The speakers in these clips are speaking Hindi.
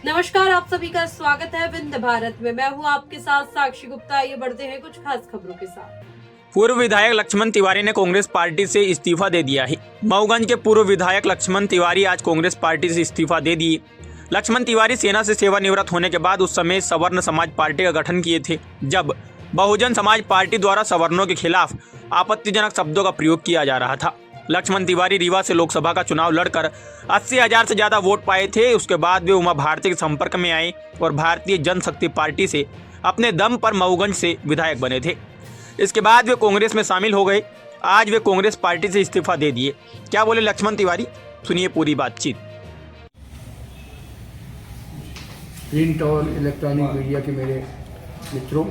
नमस्कार, आप सभी का स्वागत है विंध्य भारत में। मैं हूं आपके साथ साक्षी गुप्ता। आइए बढ़ते हैं कुछ खास खबरों के साथ। पूर्व विधायक लक्ष्मण तिवारी ने कांग्रेस पार्टी से इस्तीफा दे दिया है। मऊगंज के पूर्व विधायक लक्ष्मण तिवारी आज कांग्रेस पार्टी से इस्तीफा दे दिए। लक्ष्मण तिवारी सेना से सेवानिवृत्त होने के बाद उस समय सवर्ण समाज पार्टी का गठन किए थे, जब बहुजन समाज पार्टी द्वारा सवर्णों के खिलाफ आपत्तिजनक शब्दों का प्रयोग किया जा रहा था। लक्ष्मण तिवारी रीवा से लोकसभा का चुनाव लड़कर 80,000 से ज्यादा वोट पाए थे। उसके बाद वे उमा भारती के संपर्क में आए और भारतीय जनशक्ति पार्टी से अपने दम पर मऊगंज से विधायक बने थे। इसके बाद वे कांग्रेस में शामिल हो गए। आज वे कांग्रेस पार्टी से इस्तीफा दे दिए। क्या बोले लक्ष्मण तिवारी, सुनिए पूरी बातचीत। प्रिंट और इलेक्ट्रॉनिक मीडिया के मेरे मित्रों,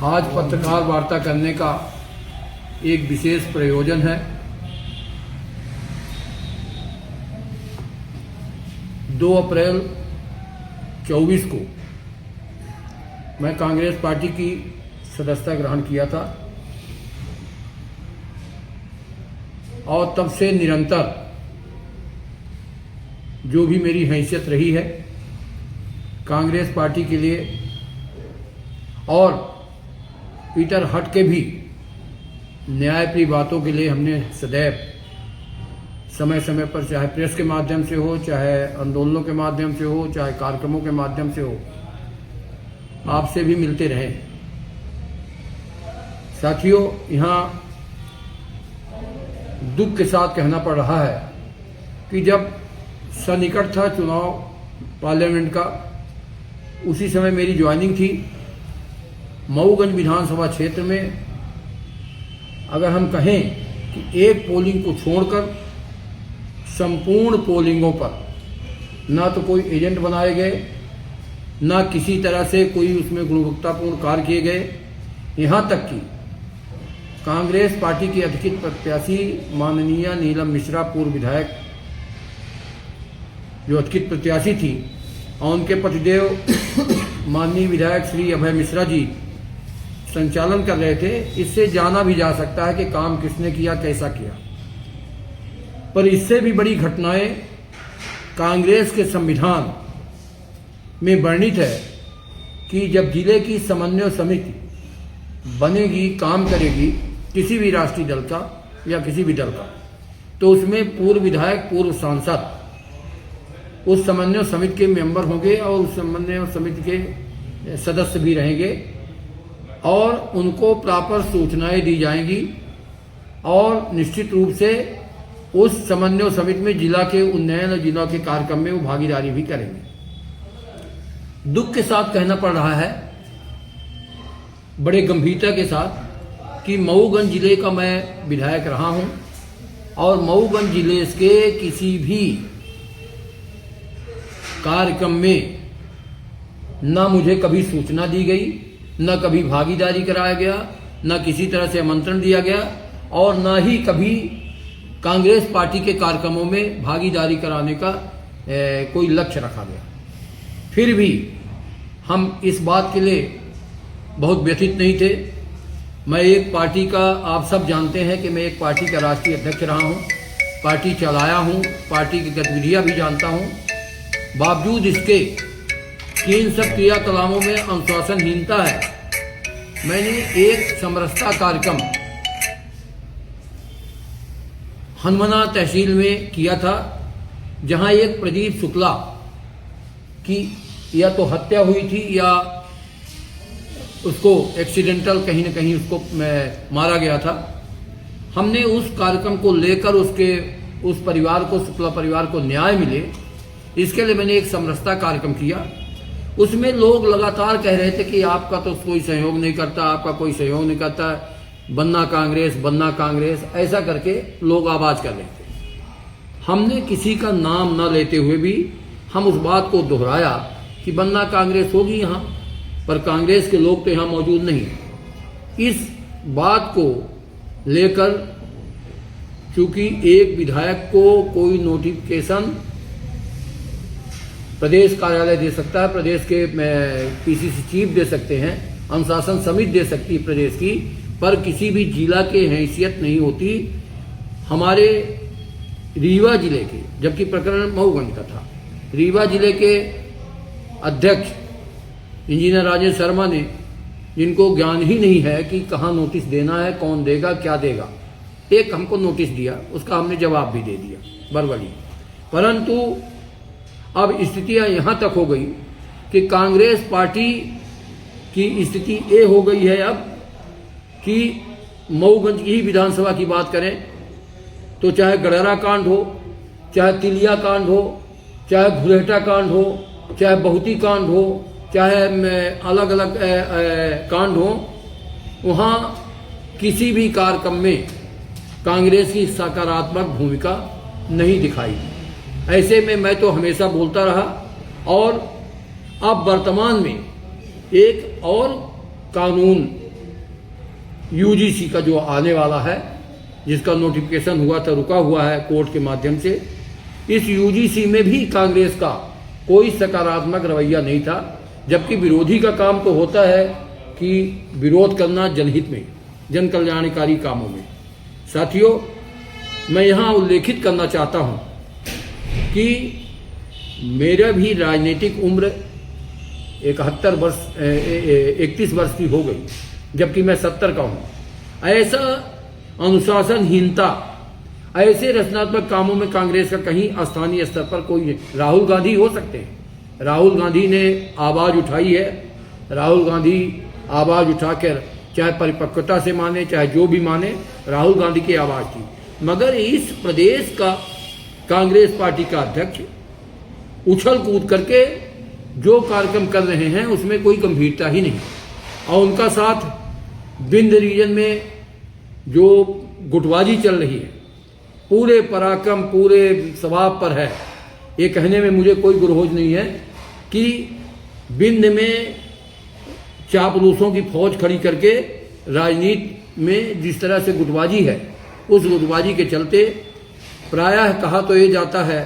आज पत्रकार वार्ता करने का एक विशेष प्रयोजन है। 2 अप्रैल 24 को मैं कांग्रेस पार्टी की सदस्यता ग्रहण किया था और तब से निरंतर जो भी मेरी हैसियत रही है कांग्रेस पार्टी के लिए और पीटर हट के भी न्यायप्रिय बातों के लिए हमने सदैव समय समय पर, चाहे प्रेस के माध्यम से हो, चाहे आंदोलनों के माध्यम से हो, चाहे कार्यक्रमों के माध्यम से हो, आपसे भी मिलते रहे। साथियों, यहाँ दुख के साथ कहना पड़ रहा है कि जब सन्निकट था चुनाव पार्लियामेंट का, उसी समय मेरी ज्वाइनिंग थी। मऊगंज विधानसभा क्षेत्र में अगर हम कहें कि एक पोलिंग को छोड़कर संपूर्ण पोलिंगों पर ना तो कोई एजेंट बनाए गए, ना किसी तरह से कोई उसमें गुणवत्तापूर्ण कार्य किए गए। यहाँ तक कि कांग्रेस पार्टी की अधिकृत प्रत्याशी माननीय नीलम मिश्रा, पूर्व विधायक जो अधिकृत प्रत्याशी थी, और उनके पतिदेव माननीय विधायक श्री अभय मिश्रा जी संचालन कर रहे थे। इससे जाना भी जा सकता है कि काम किसने किया, कैसा किया। पर इससे भी बड़ी घटनाएं कांग्रेस के संविधान में वर्णित है कि जब जिले की समन्वय समिति बनेगी, काम करेगी किसी भी राष्ट्रीय दल का या किसी भी दल का, तो उसमें पूर्व विधायक, पूर्व सांसद उस समन्वय समिति के मेंबर होंगे और उस समन्वय समिति के सदस्य भी रहेंगे और उनको प्रॉपर सूचनाएं दी जाएंगी और निश्चित रूप से उस समन्वय समिति में जिला के उन्नयन और जिला के कार्यक्रम में वो भागीदारी भी करेंगे। दुख के साथ कहना पड़ रहा है, बड़े गंभीरता के साथ, कि मऊगंज जिले का मैं विधायक रहा हूं और मऊगंज जिले के किसी भी कार्यक्रम में न मुझे कभी सूचना दी गई, न कभी भागीदारी कराया गया, न किसी तरह से आमंत्रण दिया गया और न ही कभी कांग्रेस पार्टी के कार्यक्रमों में भागीदारी कराने का कोई लक्ष्य रखा गया। फिर भी हम इस बात के लिए बहुत व्यथित नहीं थे। मैं एक पार्टी का, आप सब जानते हैं कि मैं एक पार्टी का राष्ट्रीय अध्यक्ष रहा हूं, पार्टी चलाया हूं, पार्टी की गतिविधियां भी जानता हूं। बावजूद इसके कि इन सब क्रियाकलापों में अनुशासनहीनता है, मैंने एक समरसता कार्यक्रम हनुमाना तहसील में किया था, जहां एक प्रदीप शुक्ला की या तो हत्या हुई थी या उसको एक्सीडेंटल कहीं न कहीं उसको मारा गया था। हमने उस कार्यक्रम को लेकर उस परिवार को, शुक्ला परिवार को न्याय मिले, इसके लिए मैंने एक समरसता कार्यक्रम किया। उसमें लोग लगातार कह रहे थे कि आपका तो कोई सहयोग नहीं करता, आपका कोई सहयोग नहीं करता, बनना कांग्रेस, बनना कांग्रेस, ऐसा करके लोग आवाज कर रहे थे। हमने किसी का नाम न लेते हुए भी हम उस बात को दोहराया कि बनना कांग्रेस होगी यहाँ, पर कांग्रेस के लोग तो यहाँ मौजूद नहीं। इस बात को लेकर चूंकि एक विधायक को कोई नोटिफिकेशन प्रदेश कार्यालय दे सकता है, प्रदेश के पीसीसी चीफ दे सकते हैं, अनुशासन समिति दे सकती है प्रदेश की, पर किसी भी जिला के हैसियत नहीं होती। हमारे रीवा जिले के, जबकि प्रकरण मऊगंज का था, रीवा जिले के अध्यक्ष इंजीनियर राजेश शर्मा ने, जिनको ज्ञान ही नहीं है कि कहाँ नोटिस देना है, कौन देगा, क्या देगा, एक हमको नोटिस दिया, उसका हमने जवाब भी दे दिया बरबली। परंतु अब स्थितियां यहाँ तक हो गई कि कांग्रेस पार्टी की स्थिति ये हो गई है अब कि मऊगंज की ही विधानसभा की बात करें तो चाहे गडरा कांड हो, चाहे तिलिया कांड हो, चाहे घुरेटा कांड हो, चाहे बहुती कांड हो, चाहे अलग अलग कांड हो, वहाँ किसी भी कार्यक्रम में कांग्रेस की सकारात्मक भूमिका नहीं दिखाई। ऐसे में मैं तो हमेशा बोलता रहा, और अब वर्तमान में एक और कानून यूजीसी का जो आने वाला है, जिसका नोटिफिकेशन हुआ था, रुका हुआ है कोर्ट के माध्यम से, इस यूजीसी में भी कांग्रेस का कोई सकारात्मक रवैया नहीं था, जबकि विरोधी का काम तो होता है कि विरोध करना जनहित में, जन कल्याणकारी कामों में। साथियों, मैं यहाँ उल्लेखित करना चाहता हूँ कि मेरा भी राजनीतिक उम्र 31 वर्ष की हो गई, जबकि मैं 70 का हूँ। ऐसा अनुशासनहीनता, ऐसे रचनात्मक कामों में कांग्रेस का कहीं स्थानीय स्तर पर कोई नहीं। राहुल गांधी हो सकते हैं, राहुल गांधी ने आवाज़ उठाई है, राहुल गांधी आवाज़ उठाकर चाहे परिपक्वता से माने चाहे जो भी माने, राहुल गांधी की आवाज़ थी, मगर इस प्रदेश का कांग्रेस पार्टी का अध्यक्ष उछल कूद करके जो कार्यक्रम कर रहे हैं उसमें कोई गंभीरता ही नहीं, और उनका साथ बिंद रीजन में जो गुटबाजी चल रही है पूरे पराक्रम, पूरे स्वभाव पर है। ये कहने में मुझे कोई गुरहोज नहीं है कि बिंद में चापलूसों की फौज खड़ी करके राजनीति में जिस तरह से गुटबाजी है, उस गुटबाजी के चलते प्रायः कहा तो ये जाता है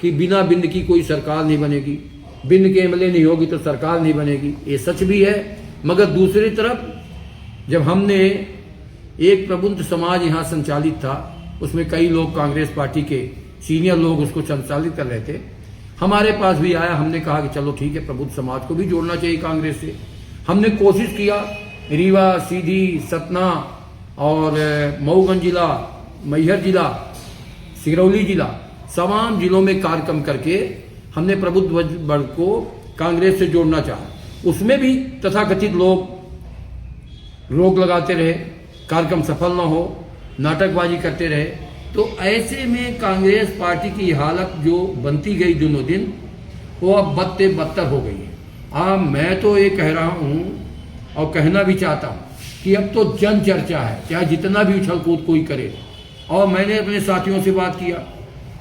कि बिना बिंद की कोई सरकार नहीं बनेगी, बिंद के एमएलए नहीं होगी तो सरकार नहीं बनेगी। ये सच भी है, मगर दूसरी तरफ जब हमने एक प्रबुद्ध समाज यहाँ संचालित था, उसमें कई लोग कांग्रेस पार्टी के सीनियर लोग उसको संचालित कर रहे थे, हमारे पास भी आया, हमने कहा कि चलो ठीक है, प्रबुद्ध समाज को भी जोड़ना चाहिए कांग्रेस से। हमने कोशिश किया, रीवा, सीधी, सतना और मऊगंज जिला, मैहर जिला, सिगरौली जिला, तमाम जिलों में कार्यक्रम करके हमने प्रबुद्ध वर्ग को कांग्रेस से जोड़ना चाहा। उसमें भी तथाकथित लोग रोक लगाते रहे, कार्यक्रम सफल न हो, नाटकबाजी करते रहे। तो ऐसे में कांग्रेस पार्टी की हालत जो बनती गई दिनों दिन, वो अब बदते बदतर हो गई है। मैं तो ये कह रहा हूँ और कहना भी चाहता हूँ कि अब तो जन चर्चा है, चाहे जितना भी उछल कूद कोई करे। और मैंने अपने साथियों से बात किया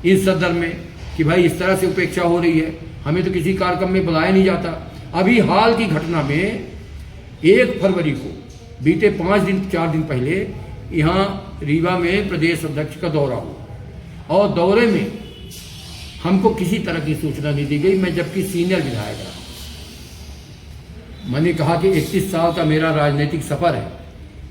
इस सदर में कि भाई इस तरह से उपेक्षा हो रही है, हमें तो किसी कार्यक्रम में बुलाया नहीं जाता। अभी हाल की घटना में 1 फरवरी को, बीते 4 दिन पहले यहाँ रीवा में प्रदेश अध्यक्ष का दौरा हुआ, और दौरे में हमको किसी तरह की सूचना नहीं दी गई। मैं जबकि सीनियर विधायक रहा, मैंने कहा कि 31 साल का मेरा राजनीतिक सफर है,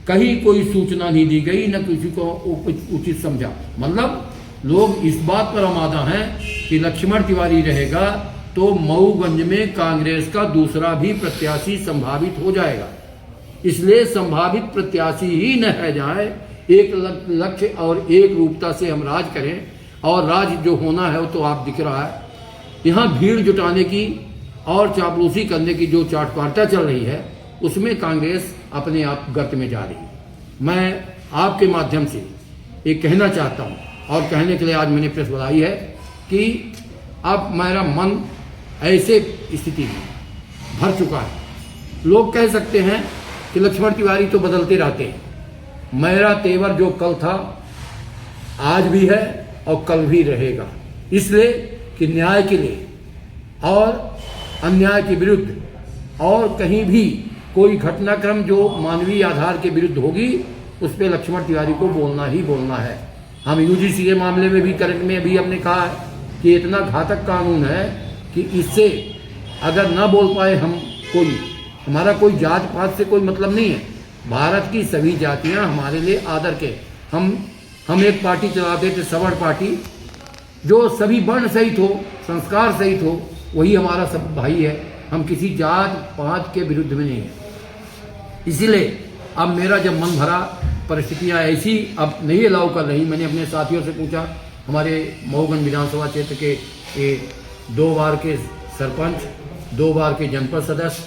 कहीं कोई सूचना नहीं दी गई, न किसी को कुछ उचित समझा। मतलब लोग इस बात पर आमादा हैं कि लक्ष्मण तिवारी रहेगा तो मऊगंज में कांग्रेस का दूसरा भी प्रत्याशी संभावित हो जाएगा, इसलिए संभावित प्रत्याशी ही न रह जाए। एक लक्ष्य और एक रूपता से हम राज करें, और राज जो होना है वो तो आप दिख रहा है। यहाँ भीड़ जुटाने की और चापलूसी करने की जो चाटपाटा चल रही है, उसमें कांग्रेस अपने आप गर्त में जा रही है। मैं आपके माध्यम से ये कहना चाहता हूँ, और कहने के लिए आज मैंने प्रेस बुलाई है कि अब मेरा मन ऐसे स्थिति में भर चुका है। लोग कह सकते हैं कि लक्ष्मण तिवारी तो बदलते रहते हैं, मेरा तेवर जो कल था आज भी है और कल भी रहेगा, इसलिए कि न्याय के लिए और अन्याय के विरुद्ध, और कहीं भी कोई घटनाक्रम जो मानवीय आधार के विरुद्ध होगी, उस पर लक्ष्मण तिवारी को बोलना ही बोलना है। हम यूजीसी के मामले में भी करंट में भी हमने कहा है कि इतना घातक कानून है कि इससे अगर न बोल पाए हम, हमारा कोई जात पात से कोई मतलब नहीं है, भारत की सभी जातियां हमारे लिए आदर के। हम एक पार्टी चलाते थे, सवर्ण पार्टी, जो सभी वर्ण सहित हो, संस्कार सहित हो, वही हमारा सब भाई है। हम किसी जात पात के विरुद्ध में नहीं है। इसीलिए अब मेरा जब मन भरा, परिस्थितियाँ ऐसी अब नहीं अलाउ कर रही, मैंने अपने साथियों से पूछा, हमारे मऊगंज विधानसभा क्षेत्र के 2 बार के सरपंच, 2 बार के जनपद सदस्य,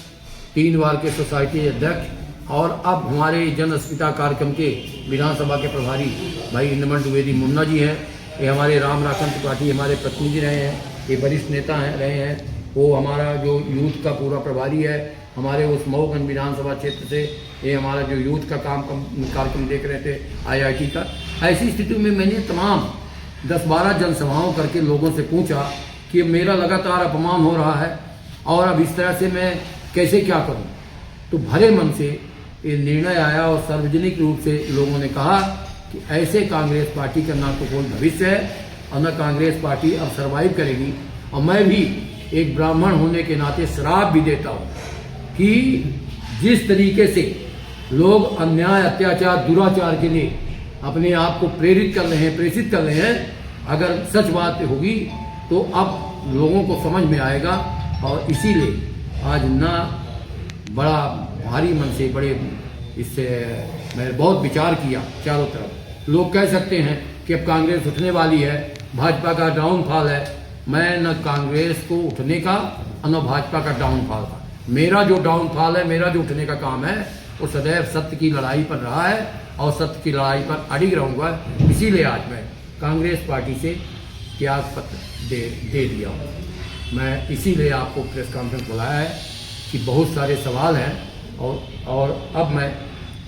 3 बार के सोसाइटी अध्यक्ष और अब हमारे जन अस्मिता कार्यक्रम के विधानसभा के प्रभारी भाई इंद्रमण द्विवेदी मुन्ना जी हैं। ये हमारे राम राखन त्रिपाठी हमारे प्रतिनिधि रहे हैं, ये वरिष्ठ नेता हैं रहे हैं। वो हमारा जो यूथ का पूरा प्रभारी है हमारे उस मऊगंज विधानसभा क्षेत्र से, ये हमारा जो यूथ का कार्यक्रम देख रहे थे IIT का। ऐसी स्थिति में मैंने तमाम 10-12 जनसभाओं करके लोगों से पूछा कि मेरा लगातार अपमान हो रहा है और अब इस तरह से मैं कैसे क्या करूं। तो भरे मन से ये निर्णय आया और सार्वजनिक रूप से लोगों ने कहा कि ऐसे कांग्रेस पार्टी का ना तो कोई भविष्य है और न कांग्रेस पार्टी अब सर्वाइव करेगी। और मैं भी एक ब्राह्मण होने के नाते श्राप भी देता हूँ कि जिस तरीके से लोग अन्याय, अत्याचार, दुराचार के लिए अपने आप को प्रेरित कर रहे हैं, प्रेषित कर रहे हैं, अगर सच बात होगी तो अब लोगों को समझ में आएगा। और इसीलिए आज ना बड़ा भारी मन से बड़े इससे मैंने बहुत विचार किया। चारों तरफ लोग कह सकते हैं कि अब कांग्रेस उठने वाली है, भाजपा का डाउनफॉल है। मैं न कांग्रेस को उठने का और न भाजपा का डाउनफॉल का, मेरा जो डाउनफॉल है, मेरा जो उठने का काम है वो सदैव सत्य की लड़ाई पर रहा है और सत्य की लड़ाई पर अड़िग रहूँगा। इसीलिए आज मैं कांग्रेस पार्टी से त्याग पत्र दे दिया हूँ। मैं इसीलिए आपको प्रेस कॉन्फ्रेंस बुलाया है कि बहुत सारे सवाल हैं और अब मैं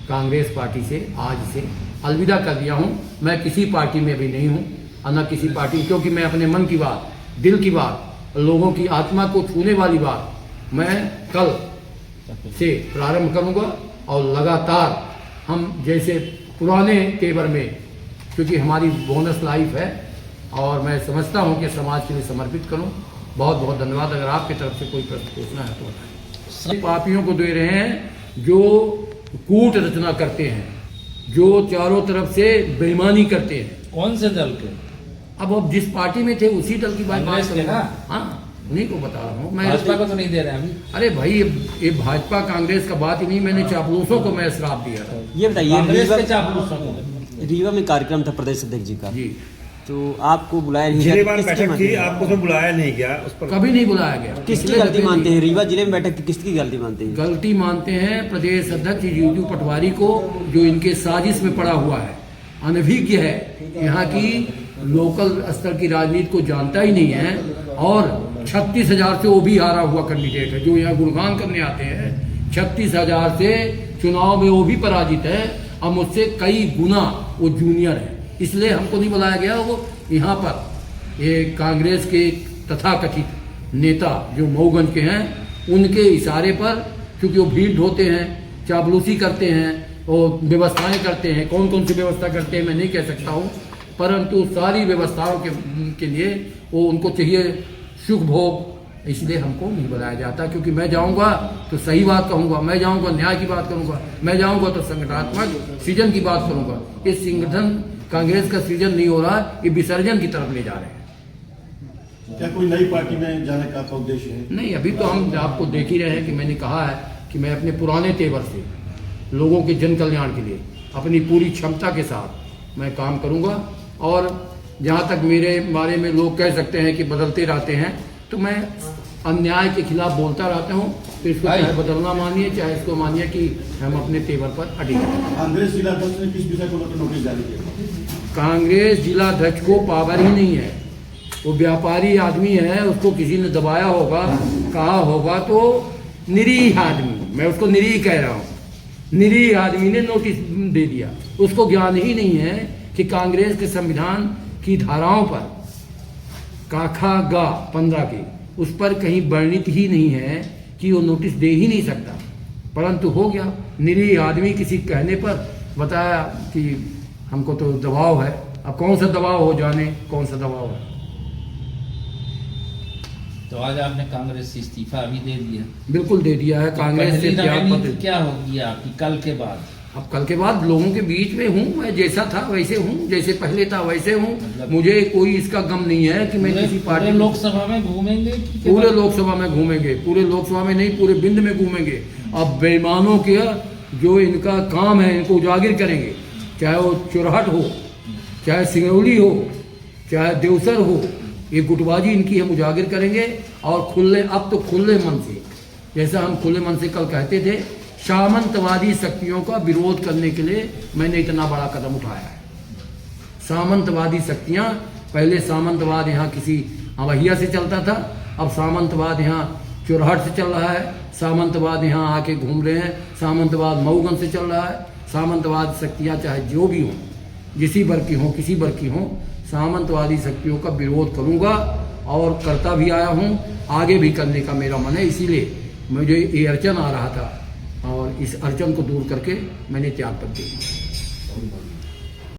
कांग्रेस पार्टी से आज से अलविदा कर दिया हूँ। मैं किसी पार्टी में भी नहीं हूँ और न किसी पार्टी, क्योंकि मैं अपने मन की बात, दिल की बात, लोगों की आत्मा को छूने वाली बात मैं कल से प्रारंभ करूँगा और लगातार हम जैसे पुराने तेवर में, क्योंकि हमारी बोनस लाइफ है और मैं समझता हूँ कि समाज के लिए समर्पित करूँ। बहुत बहुत धन्यवाद। अगर आपकी तरफ से कोई प्रश्न पूछना है तो बताएं। पापियों को दे रहे हैं जो कूट रचना करते हैं, जो चारों तरफ से बेईमानी करते हैं। कौन से दल के? अब जिस पार्टी में थे उसी दल की बात करूँगा। हाँ, उन्हीं को बता रहा हूँ मैं। भाजपा को तो नहीं दे रहे अभी। अरे भाई ये भाजपा कांग्रेस का बात ही नहीं, मैंने चापलूसों को मैं श्राप दिया था। ये बताइए, कांग्रेस के चापलूसों को रीवा में कार्यक्रम था प्रदेश अध्यक्ष जी का, जी, तो आपको बुलाया नहीं जिले गया? में बैठक थी, आपको तो बुलाया नहीं गया उस पर? कभी नहीं बुलाया गया। किसकी गलती मानते हैं? रीवा जिले में बैठक थी, किसकी गलती मानते हैं? गलती मानते हैं प्रदेश अध्यक्ष जीतू पटवारी को, जो इनके साजिश में पड़ा हुआ है, अनभिज्ञ है, यहाँ की लोकल स्तर की राजनीति को जानता ही नहीं है और 36,000 से वो भी हारा हुआ कैंडिडेट है। जो यहाँ गुणगान करने आते हैं, 36,000 से चुनाव में वो भी पराजित है और मुझसे कई गुना वो जूनियर है। इसलिए हमको नहीं बुलाया गया। वो यहाँ पर ये कांग्रेस के तथाकथित नेता जो मऊगंज के हैं, उनके इशारे पर, क्योंकि वो भीड़ ढोते हैं, चापलूसी करते हैं और व्यवस्थाएं करते हैं। कौन कौन सी व्यवस्था करते हैं मैं नहीं कह सकता हूँ, परंतु सारी व्यवस्थाओं के लिए वो उनको चाहिए सुख भोग। इसलिए हमको नहीं बुलाया जाता, क्योंकि मैं जाऊंगा तो सही बात कहूंगा, मैं जाऊंगा न्याय की बात करूंगा, मैं जाऊंगा तो संगठनात्मक सृजन की बात करूंगा। इस संगठन कांग्रेस का सृजन नहीं हो रहा, ये विसर्जन की तरफ ले जा रहे हैं। क्या कोई नई पार्टी में जाने का आपका उद्देश्य है? नहीं, अभी तो हम आपको देख ही रहे हैं कि मैंने कहा है कि मैं अपने पुराने तेवर से लोगों के जन कल्याण के लिए अपनी पूरी क्षमता के साथ मैं काम करूंगा। और जहाँ तक मेरे बारे में लोग कह सकते हैं कि बदलते रहते हैं, तो मैं अन्याय के खिलाफ बोलता रहता हूँ। तो इसको चाहे बदलना मानिए, चाहे इसको मानिए कि हम अपने तेवर पर अड़िग हैं। कांग्रेस जिला अध्यक्ष ने किस विषय को लेकर नोटिस जारी किया? कांग्रेस जिला अध्यक्ष को पावर ही नहीं है, वो व्यापारी आदमी है, उसको किसी ने दबाया होगा, कहा होगा, तो निरीह आदमी, मैं उसको निरीह कह रहा हूँ, निरीह आदमी ने नोटिस दे दिया। उसको ज्ञान ही नहीं है कि कांग्रेस के संविधान की धाराओं पर काखा गा 15 की, उस पर कहीं वर्णित ही नहीं है कि वो नोटिस दे ही नहीं सकता, परंतु हो गया। निरीह आदमी किसी कहने पर बताया कि हमको तो दबाव है। अब कौन सा दबाव हो, जाने कौन सा दबाव है। तो आज आपने कांग्रेस से इस्तीफा भी दे दिया? बिल्कुल दे दिया है। कांग्रेस से पहली त्याग रणनीति पत्र क्या होगी आपकी कल के बाद? अब कल के बाद लोगों के बीच में हूँ, मैं जैसा था वैसे हूँ, जैसे पहले था वैसे हूँ। मुझे कोई इसका गम नहीं है कि मैं किसी पार्टी पूरे लोकसभा में घूमेंगे कि पूरे लोकसभा में घूमेंगे, पूरे लोकसभा में नहीं पूरे बिंद में घूमेंगे। अब बेईमानों के जो इनका काम है इनको उजागर करेंगे, चाहे वो चुरहट हो, चाहे सिंगरौली हो, चाहे देवसर हो, ये गुटबाजी इनकी हम उजागर करेंगे। और खुले अब तो खुले मन से, जैसा हम खुले मन से कल कहते थे, सामंतवादी शक्तियों का विरोध करने के लिए मैंने इतना बड़ा कदम उठाया है। सामंतवादी शक्तियां, पहले सामंतवाद यहाँ किसी अवहिया से चलता था, अब सामंतवाद यहाँ चुरहट से चल रहा है, सामंतवाद यहाँ आके घूम रहे हैं, सामंतवाद मऊगंज से चल रहा है। सामंतवाद शक्तियाँ चाहे जो भी हों, जिसी वर्ग की हों, किसी वर्ग की हों, सामंतवादी शक्तियों का विरोध करूँगा और करता भी आया हूँ, आगे भी करने का मेरा मन है। इसीलिए मुझे ये अड़चन आ रहा था और इस अड़चन को दूर करके मैंने त्यागपत्र दिया।